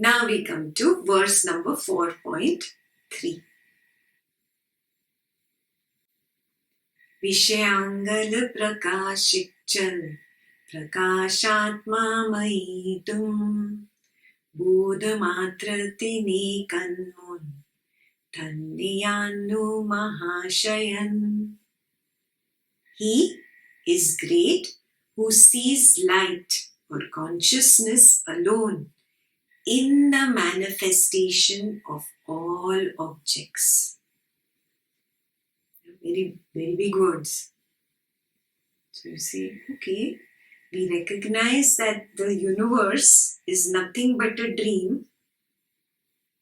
Now we come to verse number 4.3. विषयांगल प्रकाशिक्चल प्रकाशात्मा मयि तुम बोध मात्र तिने कन्नोन धन्यानु महाशयन. He is great who sees light or consciousness alone in the manifestation of all objects. Very, very big words. So you say, okay, we recognize that the universe is nothing but a dream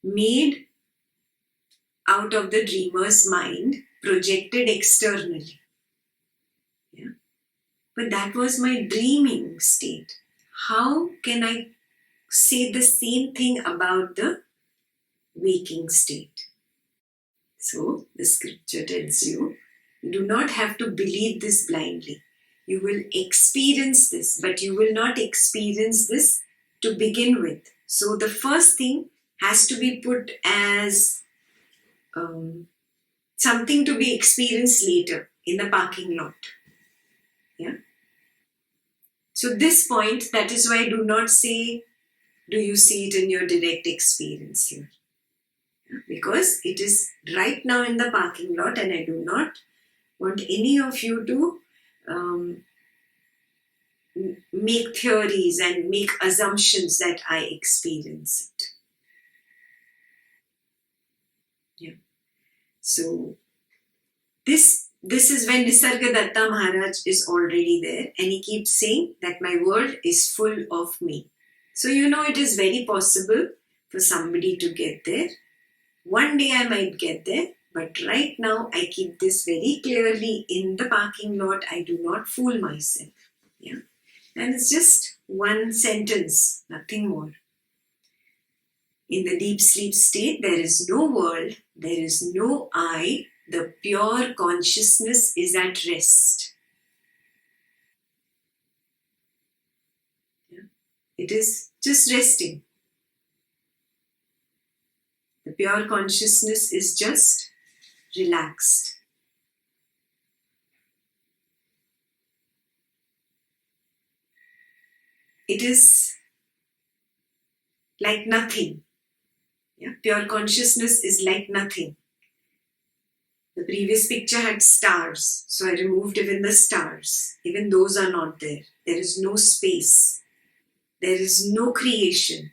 made out of the dreamer's mind, projected externally. Yeah? But that was my dreaming state. How can I say the same thing about the waking state? So the scripture tells you, you do not have to believe this blindly. You will experience this, but you will not experience this to begin with. So the first thing has to be put as something to be experienced later in the parking lot. Yeah. So this point, that is why I do not say, do you see it in your direct experience here? Because it is right now in the parking lot, and I do not want any of you to make theories and make assumptions that I experience it. Yeah. So this is when Nisargadatta Maharaj is already there, and he keeps saying that my world is full of me. So it is very possible for somebody to get there. One day I might get there, but right now I keep this very clearly in the parking lot. I do not fool myself. Yeah, and it's just one sentence, nothing more. In the deep sleep state, there is no world, there is no I. The pure consciousness is at rest. Yeah. It is just resting. The pure consciousness is just relaxed. It is like nothing. Yeah? Pure consciousness is like nothing. The previous picture had stars, so I removed even the stars. Even those are not there. There is no space. There is no creation.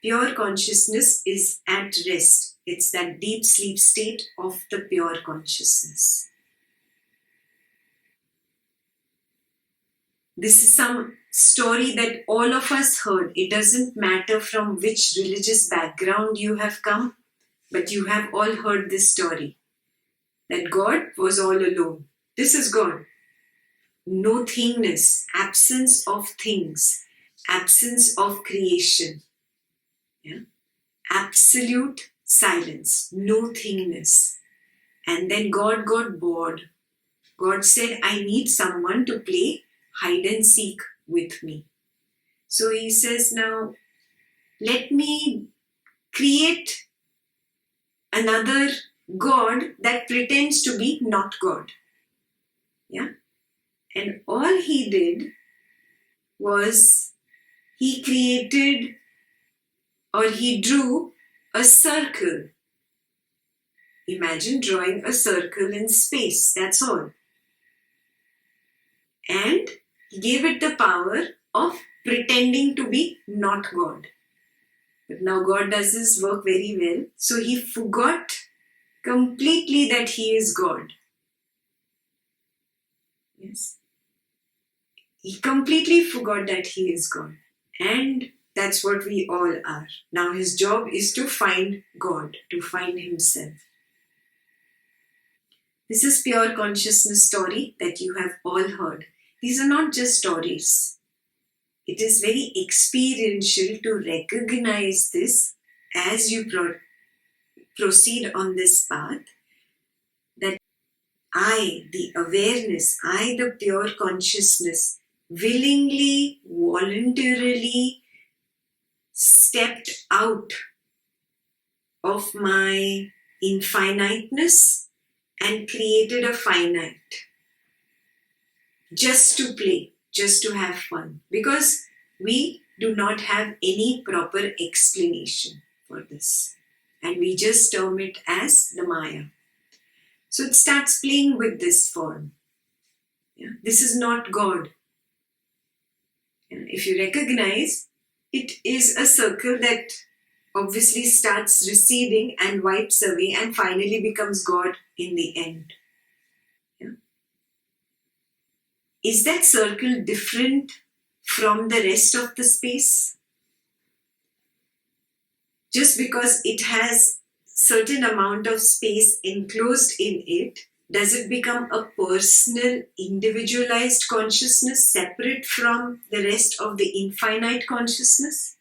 Pure consciousness is at rest. It's that deep sleep state of the pure consciousness. This is some story that all of us heard. It doesn't matter from which religious background you have come, but you have all heard this story. That God was all alone. This is God. No thingness, absence of things, absence of creation. Yeah? Absolute silence, no thingness. And then God got bored. God said, I need someone to play hide and seek with me. So he says, now let me create another God that pretends to be not God. Yeah? And all he did was he created or he drew a circle. Imagine drawing a circle in space, that's all. And he gave it the power of pretending to be not God. But now God does his work very well, so he forgot completely that he is God. Yes. He completely forgot that he is God. And that's what we all are. Now his job is to find God, to find himself. This is pure consciousness story that you have all heard. These are not just stories. It is very experiential to recognize this as you proceed on this path, that I, the awareness, I, the pure consciousness, willingly, voluntarily stepped out of my infiniteness and created a finite just to play, just to have fun, because we do not have any proper explanation for this, and we just term it as the Maya. So it starts playing with this form. Yeah? This is not God. If you recognize, it is a circle that obviously starts receding and wipes away and finally becomes God in the end. Yeah? Is that circle different from the rest of the space? Just because it has certain amount of space enclosed in it, does it become a personal, individualized consciousness separate from the rest of the infinite consciousness?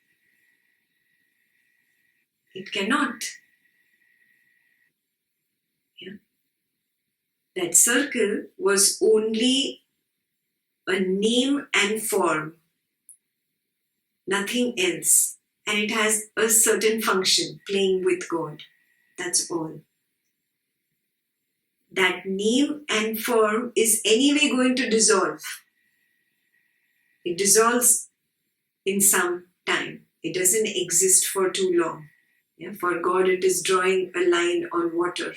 It cannot. Yeah. That circle was only a name and form, nothing else. And it has a certain function, playing with God. That's all. That name and form is anyway going to dissolve. It dissolves in some time. It doesn't exist for too long. Yeah? For God, it is drawing a line on water.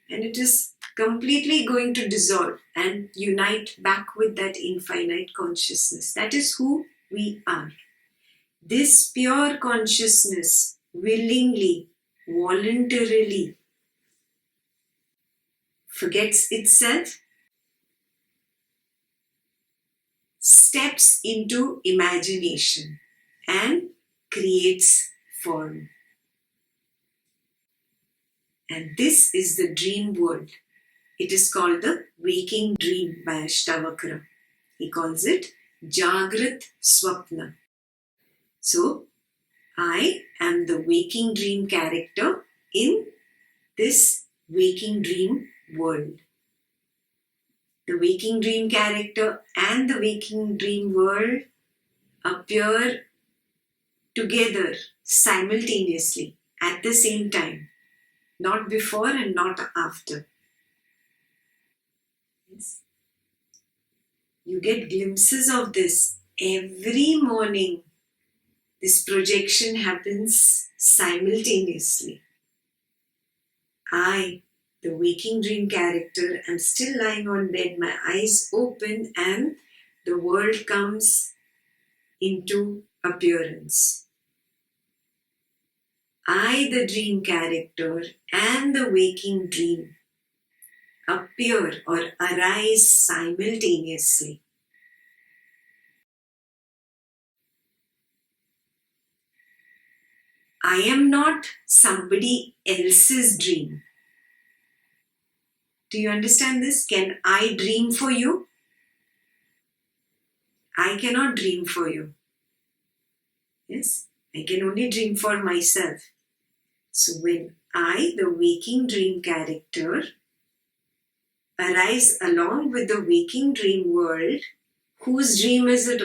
And it is completely going to dissolve and unite back with that infinite consciousness. That is who we are. This pure consciousness willingly, voluntarily forgets itself, steps into imagination and creates form. And this is the dream world. It is called the waking dream by Ashtavakra. He calls it Jagrat Swapna. So, I am the waking dream character in this waking dream world. The waking dream character and the waking dream world appear together simultaneously at the same time, not before and not after. Yes. You get glimpses of this every morning. This projection happens simultaneously. I, the waking dream character, am still lying on bed, my eyes open, and the world comes into appearance. I, the dream character, and the waking dream appear or arise simultaneously. I am not somebody else's dream. Do you understand this? Can I dream for you? I cannot dream for you. Yes, I can only dream for myself. So when I, the waking dream character, arise along with the waking dream world, whose dream is it?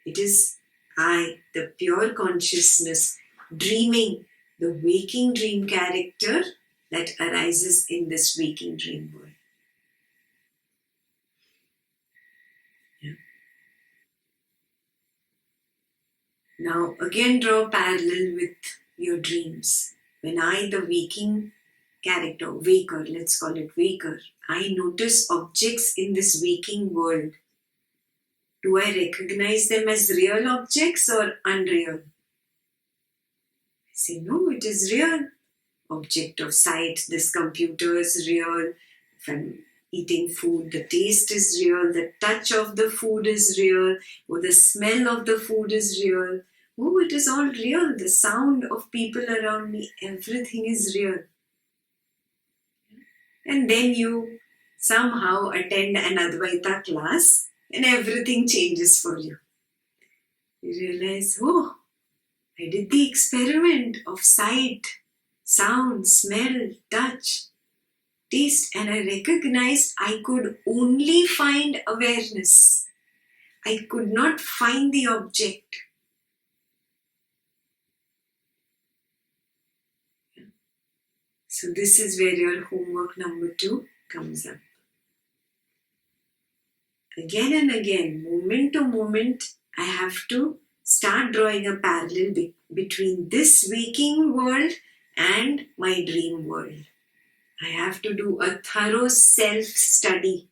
It is I, the pure consciousness, dreaming the waking dream character that arises in this waking dream world. Yeah. Now again draw parallel with your dreams. When I, the waking character, waker, let's call it waker, I notice objects in this waking world. Do I recognize them as real objects or unreal? I say, no, it is real. Object of sight, this computer is real. If I'm eating food, the taste is real. The touch of the food is real. Or the smell of the food is real. Oh, it is all real. The sound of people around me, everything is real. And then you somehow attend an Advaita class and everything changes for you. You realize, oh, I did the experiment of sight, sound, smell, touch, taste, and I recognized I could only find awareness. I could not find the object. So this is where your homework number 2 comes up. Again and again, moment to moment, I have to start drawing a parallel between this waking world and my dream world. I have to do a thorough self-study.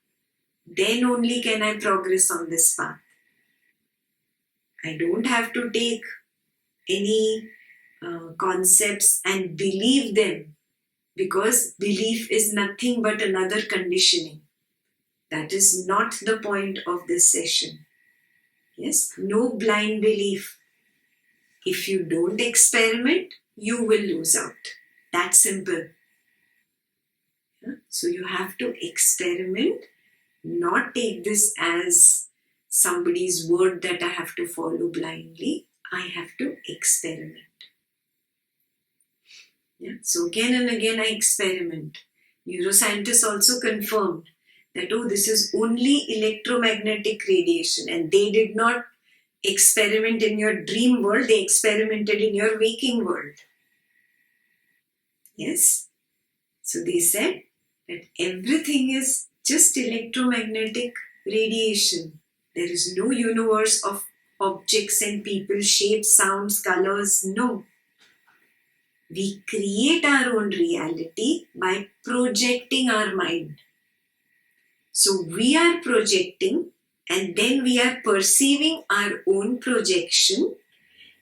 Then only can I progress on this path. I don't have to take any concepts and believe them, because belief is nothing but another conditioning. That is not the point of this session. Yes, no blind belief. If you don't experiment, you will lose out. That's simple. So you have to experiment, not take this as somebody's word that I have to follow blindly. I have to experiment. Yeah? So again and again I experiment. Neuroscientists also confirmed that, this is only electromagnetic radiation, and they did not experiment in your dream world, they experimented in your waking world. Yes? So they said that everything is just electromagnetic radiation. There is no universe of objects and people, shapes, sounds, colors. No. We create our own reality by projecting our mind. So we are projecting, and then we are perceiving our own projection,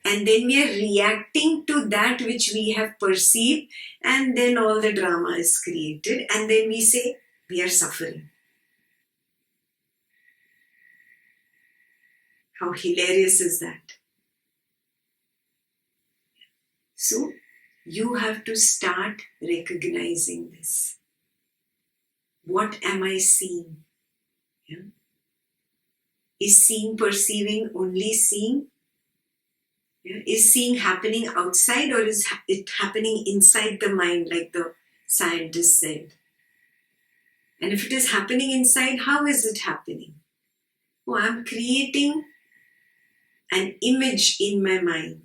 and then we are reacting to that which we have perceived, and then all the drama is created, and then we say we are suffering. How hilarious is that? So you have to start recognizing this. What am I seeing? Yeah? Is seeing, perceiving only seeing? Yeah? Is seeing happening outside, or is it happening inside the mind, like the scientist said? And if it is happening inside, how is it happening? Oh, I'm creating an image in my mind.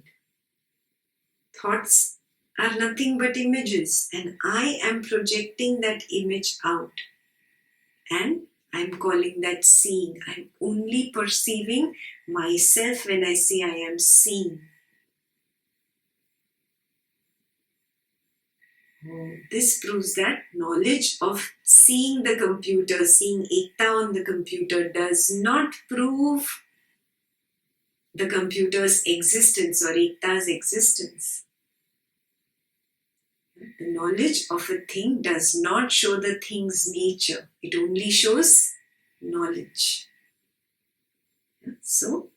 Thoughts are nothing but images, and I am projecting that image out. And I'm calling that seeing. I'm only perceiving myself when I say I am seeing. This proves that knowledge of seeing the computer, seeing Ekta on the computer, does not prove the computer's existence or Ekta's existence. The knowledge of a thing does not show the thing's nature. It only shows knowledge. So,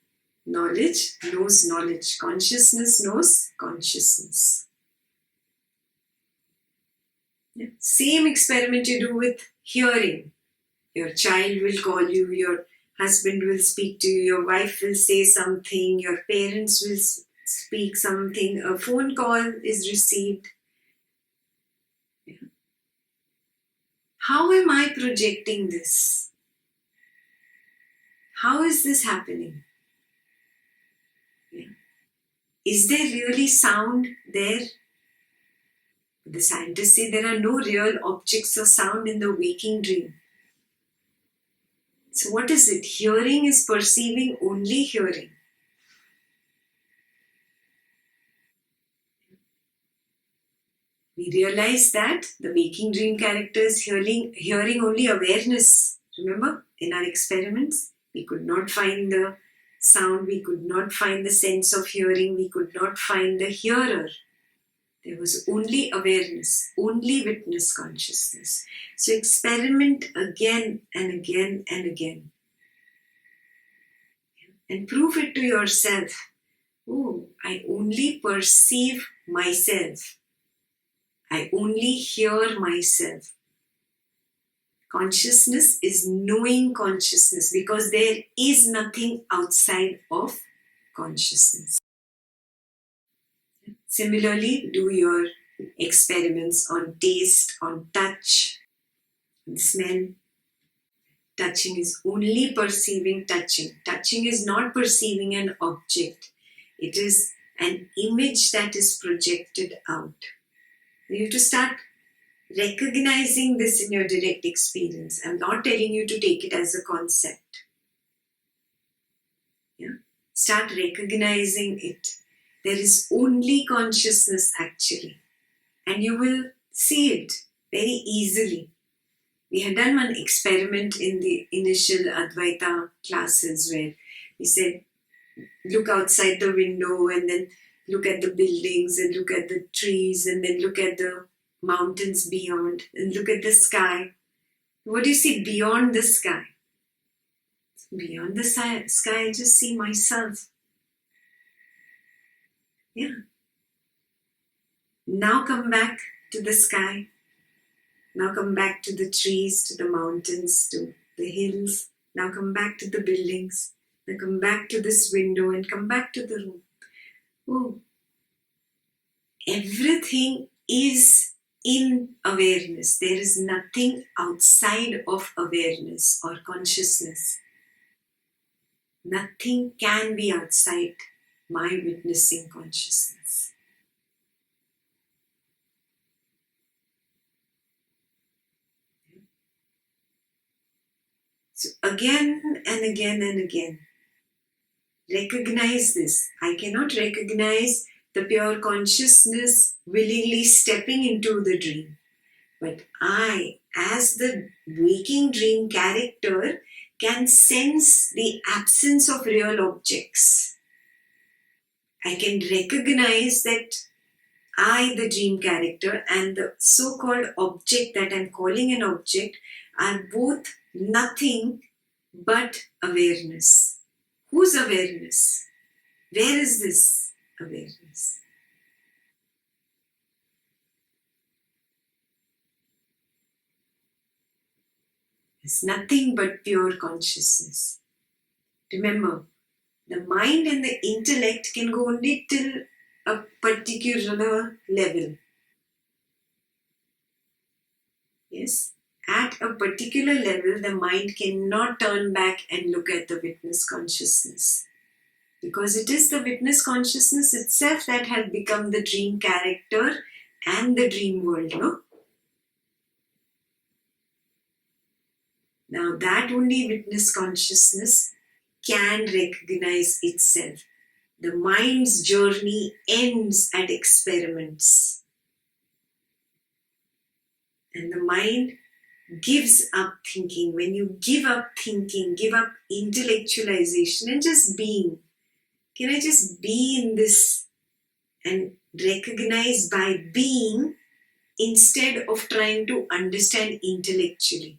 knowledge knows knowledge. Consciousness knows consciousness. Same experiment you do with hearing. Your child will call you, your husband will speak to you, your wife will say something, your parents will speak something, a phone call is received. How am I projecting this? How is this happening? Is there really sound there? The scientists say there are no real objects or sound in the waking dream. So what is it? Hearing is perceiving only hearing. We realize that the waking dream character is hearing only awareness. Remember, in our experiments, we could not find the sound, we could not find the sense of hearing, we could not find the hearer. There was only awareness, only witness consciousness. So experiment again and again and again. And prove it to yourself. Oh, I only perceive myself. I only hear myself. Consciousness is knowing consciousness, because there is nothing outside of consciousness. Similarly, do your experiments on taste, on touch, on smell. Touching is only perceiving touching. Touching is not perceiving an object. It is an image that is projected out. You have to start recognizing this in your direct experience. I'm not telling you to take it as a concept. Yeah? Start recognizing it. There is only consciousness actually. And you will see it very easily. We had done one experiment in the initial Advaita classes where we said, look outside the window and then look at the buildings and look at the trees and then look at the mountains beyond and look at the sky. What do you see beyond the sky? Beyond the sky, I just see myself. Yeah. Now come back to the sky. Now come back to the trees, to the mountains, to the hills. Now come back to the buildings. Now come back to this window and come back to the room. Oh, everything is in awareness. There is nothing outside of awareness or consciousness. Nothing can be outside my witnessing consciousness. So again and again and again, recognize this. I cannot recognize the pure consciousness willingly stepping into the dream. But I, as the waking dream character, can sense the absence of real objects. I can recognize that I, the dream character, and the so-called object that I'm calling an object are both nothing but awareness. Whose awareness? Where is this awareness? It's nothing but pure consciousness. Remember, the mind and the intellect can go only till a particular level. Yes? At a particular level, the mind cannot turn back and look at the witness consciousness. Because it is the witness consciousness itself that had become the dream character and the dream world, no? Now that only witness consciousness can recognize itself. The mind's journey ends at experiments. And the mind gives up thinking. When you give up thinking, give up intellectualization and just being. Can I just be in this and recognize by being instead of trying to understand intellectually?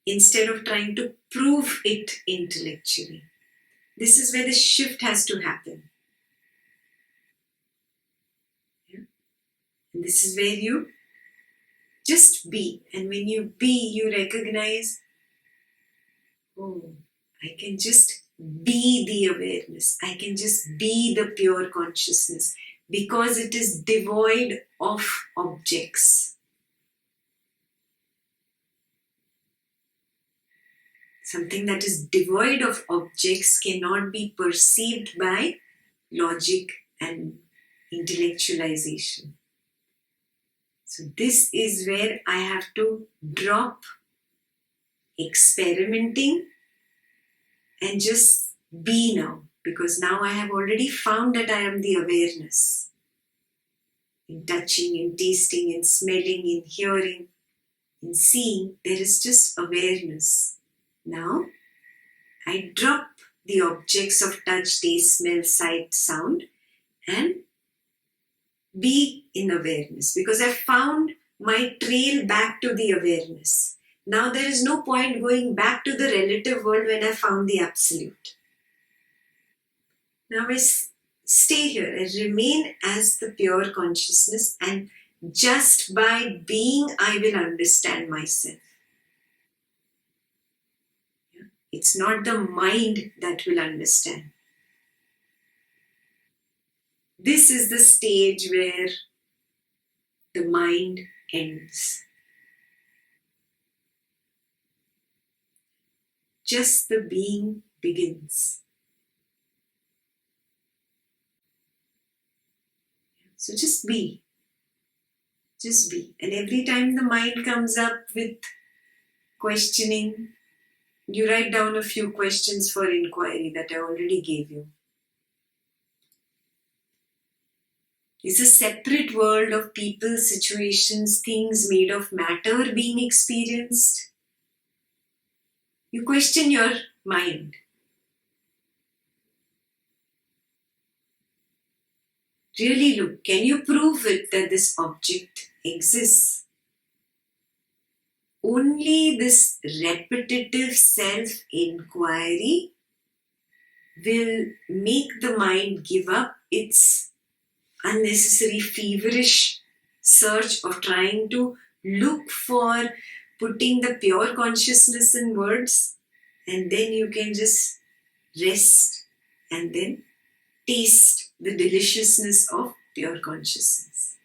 Instead of trying to prove it intellectually. This is where the shift has to happen. Yeah? And this is where you just be. And when you be, you recognize, oh, I can just be the awareness. I can just be the pure consciousness because it is devoid of objects. Something that is devoid of objects cannot be perceived by logic and intellectualization. So this is where I have to drop experimenting and just be now. Because now I have already found that I am the awareness. In touching, in tasting, in smelling, in hearing, in seeing, there is just awareness. Now, I drop the objects of touch, taste, smell, sight, sound and be in awareness because I found my trail back to the awareness. Now there is no point going back to the relative world when I found the absolute. Now I stay here, I remain as the pure consciousness and just by being I will understand myself. It's not the mind that will understand. This is the stage where the mind ends. Just the being begins. So just be. Just be. And every time the mind comes up with questioning, you write down a few questions for inquiry that I already gave you. Is a separate world of people, situations, things made of matter being experienced? You question your mind. Really look, can you prove it that this object exists? Only this repetitive self-inquiry will make the mind give up its unnecessary feverish search of trying to look for putting the pure consciousness in words, and then you can just rest and then taste the deliciousness of pure consciousness.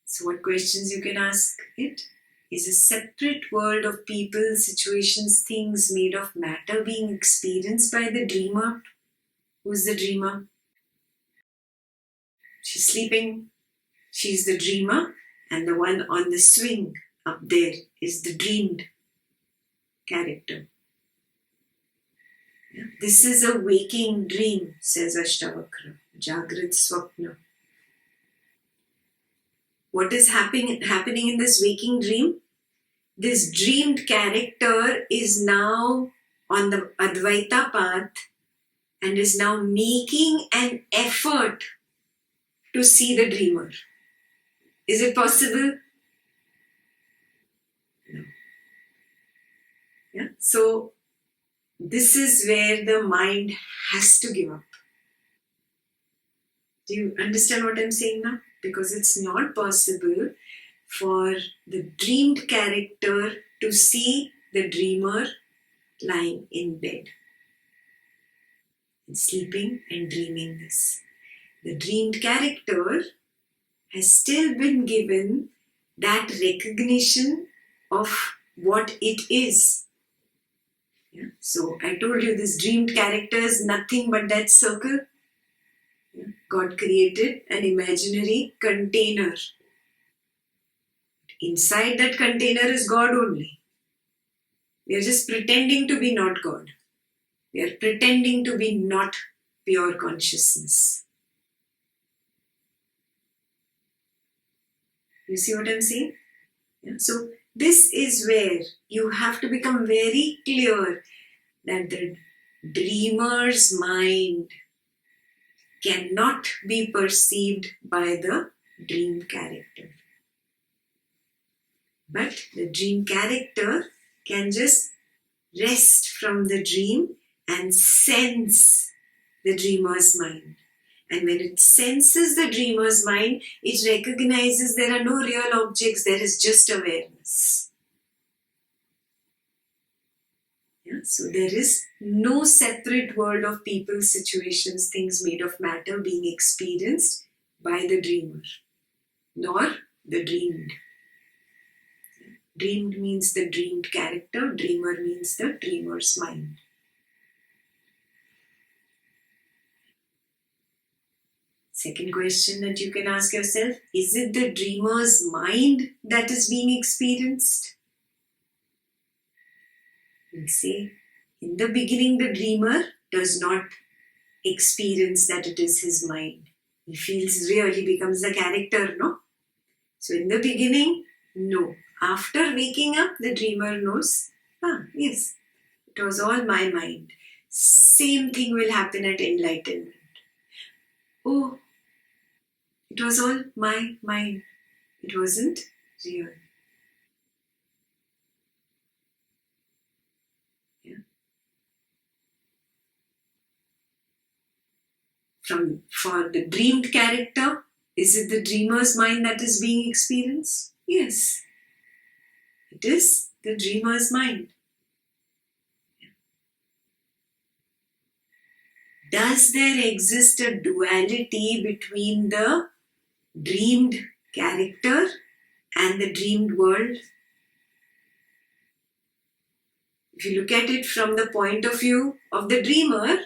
So what questions you can ask it? Is a separate world of people, situations, things made of matter being experienced by the dreamer? Who's the dreamer? She's sleeping. She's the dreamer, and the one on the swing up there is the dreamed character. Yeah. This is a waking dream, says Ashtavakra. Jagrat Swapna. What is happening in this waking dream? This dreamed character is now on the Advaita path and is now making an effort to see the dreamer. Is it possible? No. Yeah. So this is where the mind has to give up. Do you understand what I'm saying now? Because it's not possible for the dreamed character to see the dreamer lying in bed and sleeping and dreaming this. The dreamed character has still been given that recognition of what it is. Yeah? So I told you this dreamed character is nothing but that circle. Yeah? God created an imaginary container. Inside that container is God only. We are just pretending to be not God. We are pretending to be not pure consciousness. You see what I'm saying? Yeah. So this is where you have to become very clear that the dreamer's mind cannot be perceived by the dream character. But the dream character can just rest from the dream and sense the dreamer's mind. And when it senses the dreamer's mind, it recognizes there are no real objects, there is just awareness. Yeah? So there is no separate world of people, situations, things made of matter being experienced by the dreamer, nor the dreamed. Dreamed means the dreamed character, dreamer means the dreamer's mind. Second question that you can ask yourself, is it the dreamer's mind that is being experienced? We'll say, in the beginning, the dreamer does not experience that it is his mind. He feels real, he becomes the character, no? So in the beginning, no. After waking up, the dreamer knows, yes, it was all my mind. Same thing will happen at enlightenment. Oh, it was all my mind. It wasn't real. Yeah. For the dreamed character, is it the dreamer's mind that is being experienced? Yes. It is the dreamer's mind. Does there exist a duality between the dreamed character and the dreamed world? If you look at it from the point of view of the dreamer,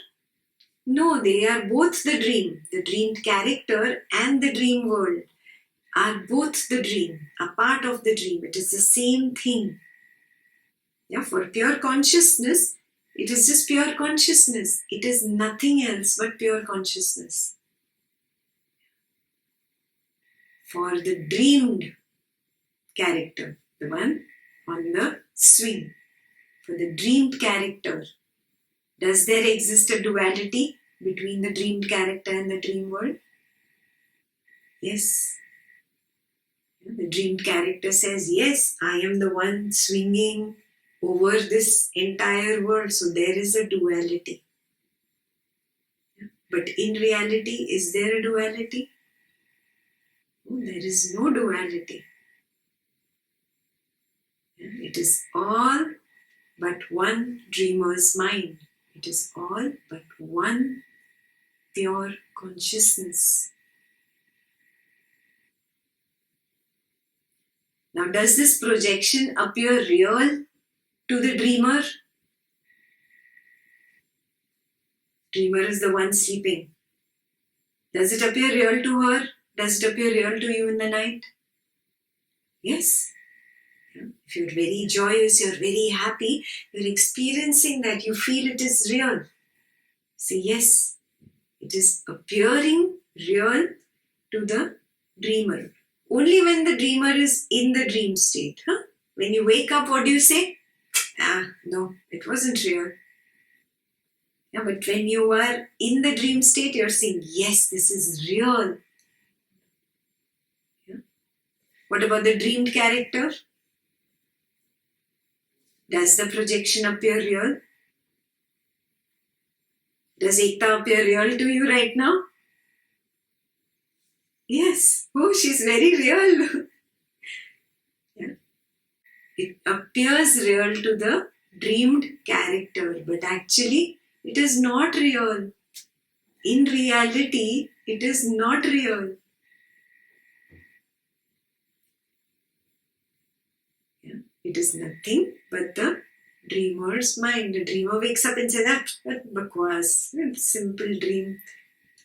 No, they are both the dream. The dreamed character and the dream world are both the dream, a part of the dream. It is the same thing. Yeah, for pure consciousness, it is just pure consciousness. It is nothing else but pure consciousness. For the dreamed character, the one on the swing, for the dreamed character, does there exist a duality between the dreamed character and the dream world? Yes. The dreamed character says, yes, I am the one swinging over this entire world. So there is a duality. But in reality, is there a duality? No, there is no duality. It is all but one dreamer's mind. It is all but one pure consciousness. Now, does this projection appear real to the dreamer? Dreamer is the one sleeping. Does it appear real to her? Does it appear real to you in the night? Yes. If you're very joyous, you're very happy, you're experiencing that, you feel it is real. Say, yes, it is appearing real to the dreamer. Only when the dreamer is in the dream state. When you wake up, what do you say? No, it wasn't real. Yeah, but when you are in the dream state, you're saying, yes, this is real. Yeah. What about the dreamed character? Does the projection appear real? Does Ekta appear real to you right now? Yes. Oh, she's very real. Yeah. It appears real to the dreamed character, but actually it is not real. In reality, it is not real. Yeah. It is nothing but the dreamer's mind. The dreamer wakes up and says, that bakwas, simple dream,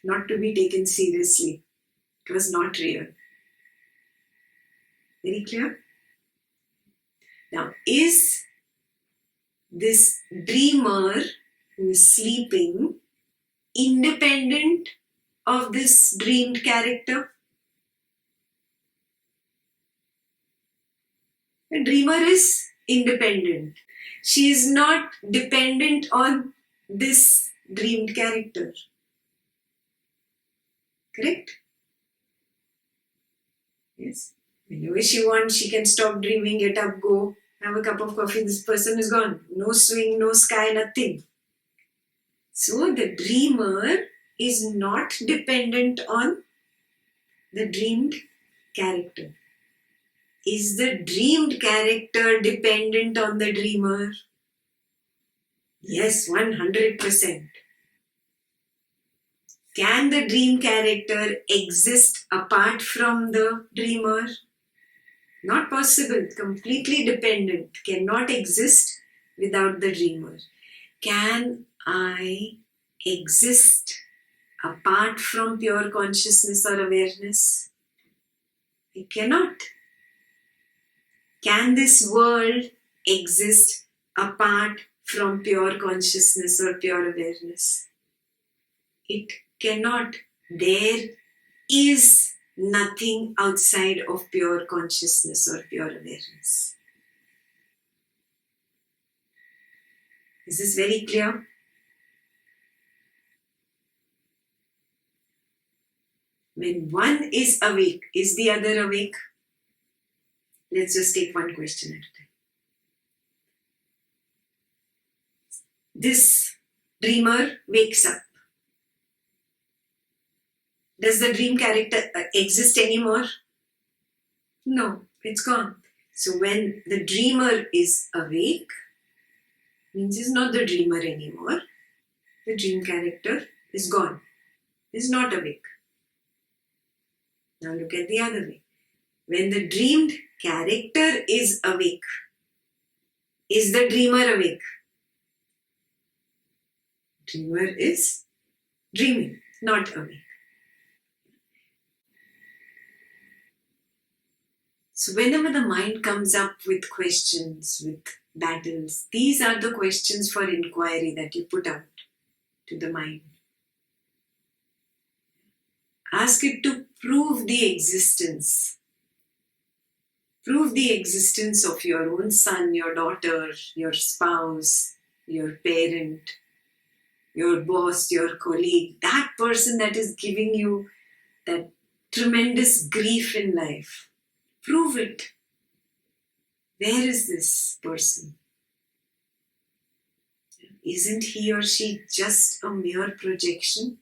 not to be taken seriously. It was not real. Very clear? Now, is this dreamer who is sleeping independent of this dreamed character? The dreamer is independent. She is not dependent on this dreamed character. Correct? Yes. Whenever she wants, she can stop dreaming, get up, go, have a cup of coffee. This person is gone. No swing, no sky, nothing. So the dreamer is not dependent on the dreamed character. Is the dreamed character dependent on the dreamer? Yes, 100%. Can the dream character exist apart from the dreamer? Not possible. Completely dependent. Cannot exist without the dreamer. Can I exist apart from pure consciousness or awareness? I cannot. Can this world exist apart from pure consciousness or pure awareness? It cannot. There is nothing outside of pure consciousness or pure awareness. Is this very clear? When one is awake, is the other awake? Let's just take one question at a time. This dreamer wakes up. Does the dream character exist anymore? No, it's gone. So when the dreamer is awake, means he's not the dreamer anymore. The dream character is gone. He's not awake. Now look at the other way. When the dreamed character is awake, is the dreamer awake? Dreamer is Dreaming, not awake. So whenever the mind comes up with questions, with battles, these are the questions for inquiry that you put out to the mind. Ask it to prove the existence. Prove the existence of your own son, your daughter, your spouse, your parent, your boss, your colleague, that person that is giving you that tremendous grief in life. Prove it. Where is this person? Isn't he or she just a mere projection?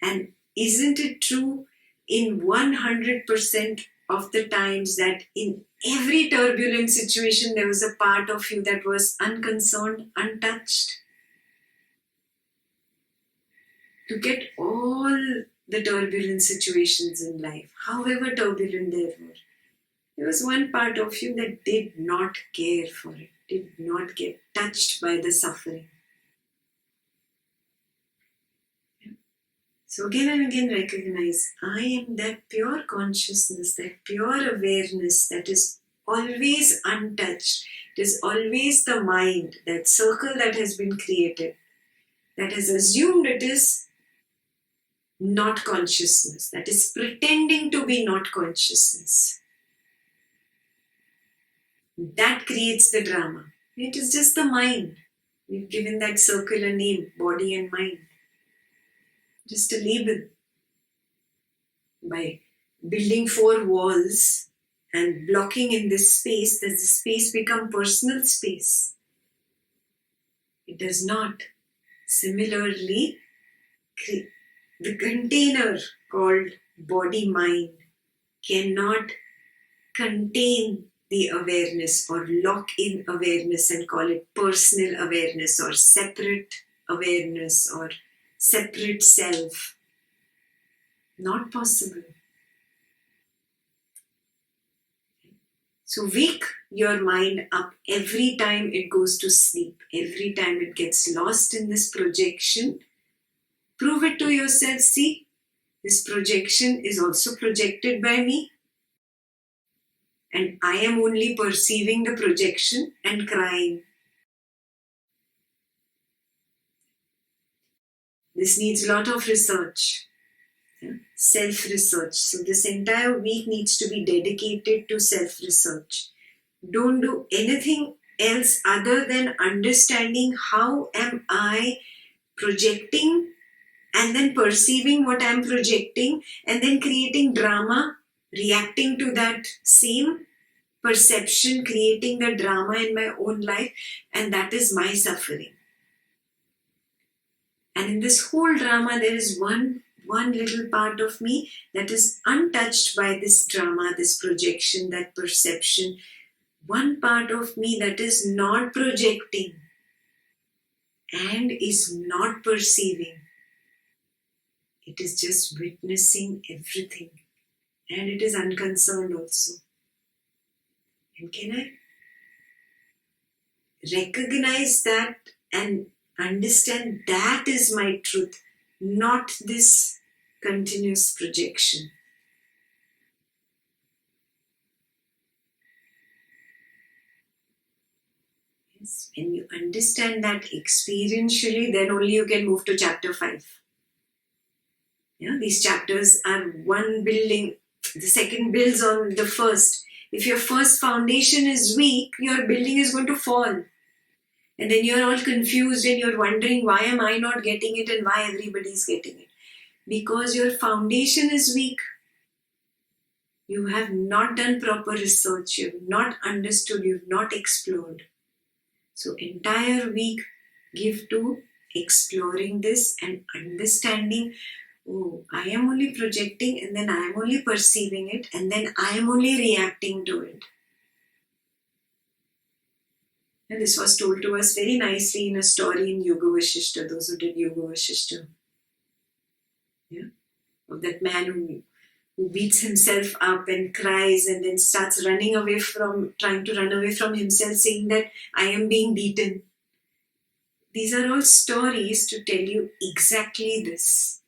And isn't it true in 100% of the times that in every turbulent situation there was a part of you that was unconcerned, untouched? Look at all the turbulent situations in life, however turbulent they were. There was one part of you that did not care for it, did not get touched by the suffering. So again and again recognize, I am that pure consciousness, that pure awareness that is always untouched. It is always the mind, that circle that has been created, that has assumed it is not consciousness, that is pretending to be not consciousness. That creates the drama. It is just the mind. We've given that circle a name, body and mind. Just a label. By building 4 walls and blocking in this space, does the space become personal space? It does not. Similarly, the container called body-mind cannot contain the awareness or lock in awareness and call it personal awareness or separate awareness or separate self. Not possible. So wake your mind up every time it goes to sleep, every time it gets lost in this projection. Prove it to yourself. See, this projection is also projected by me. And I am only perceiving the projection and crying. This needs a lot of research, self-research. So this entire week needs to be dedicated to self-research. Don't do anything else other than understanding how am I projecting and then perceiving what I'm projecting and then creating drama, reacting to that same perception, creating the drama in my own life, and that is my suffering. And in this whole drama, there is one little part of me that is untouched by this drama, this projection, that perception. One part of me that is not projecting and is not perceiving. It is just witnessing everything. And it is unconcerned also. And can I recognize that and understand that is my truth, not this continuous projection? Yes, when you understand that experientially, then only you can move to chapter 5. These chapters are one building, the second builds on the first. If your first foundation is weak, your building is going to fall. And then you're all confused and you're wondering, why am I not getting it and why everybody's getting it? Because your foundation is weak. You have not done proper research. You have not understood. You have not explored. So entire week give to exploring this and understanding, oh, I am only projecting and then I am only perceiving it and then I am only reacting to it. And this was told to us very nicely in a story in Yoga Vasishta, those who did Yoga Vasishta. Of that man who beats himself up and cries and then starts trying to run away from himself, saying that I am being beaten. These are all stories to tell you exactly this.